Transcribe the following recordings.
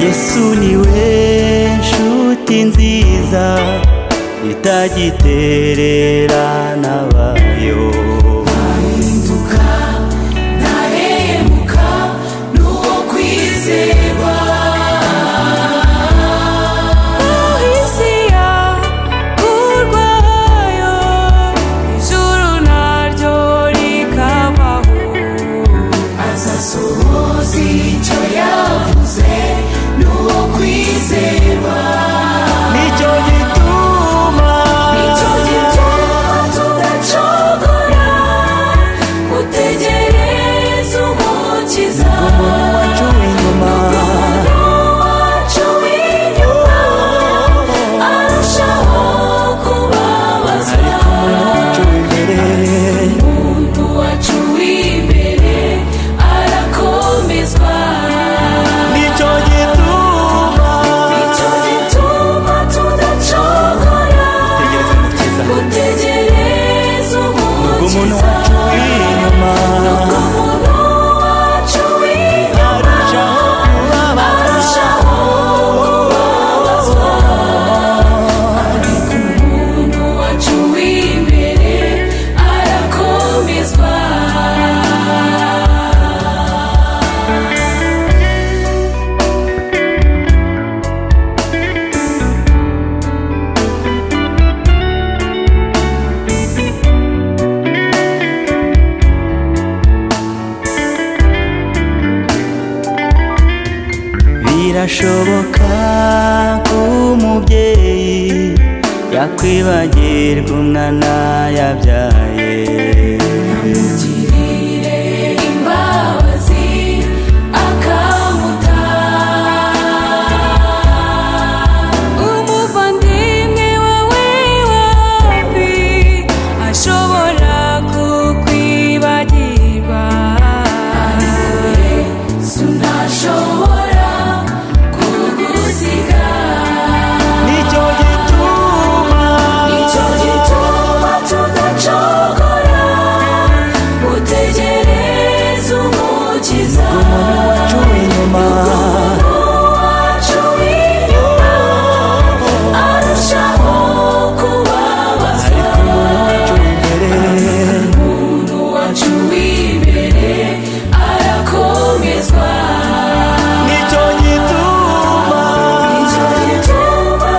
Yesu niwe nshuti nziza itagitererana abayo. Ntahinduka ntahemuka n'uwo kwizerwa. Birashoboka ko umubyeyi yakwibagirwa umwana yabyaye. Namugirire imbabazi akamuta. Umuvandimwe wawe wapi ashobora kukwibagirwa, ariko Yesu ntashobora kugusiga. Nicyo gituma tudacogora gutegereza Umukiza. umuntu wacu w'inyuma arushaho kubabazwa, ariko umuntu wacu w'imbere arakomezwa. nicyo gituma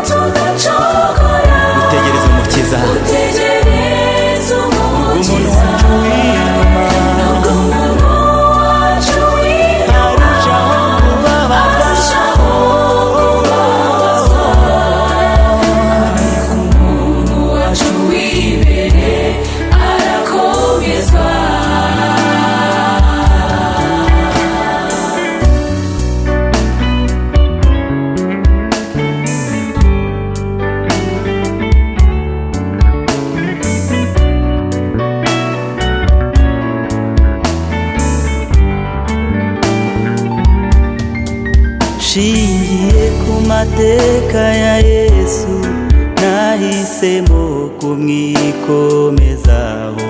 tudacogora gutegereza Umukiza. gutegereza umuntu Umukiza. wacu w'inyuma Shingiye ku mateka ya Yesu nahisemo kumwikomezaho.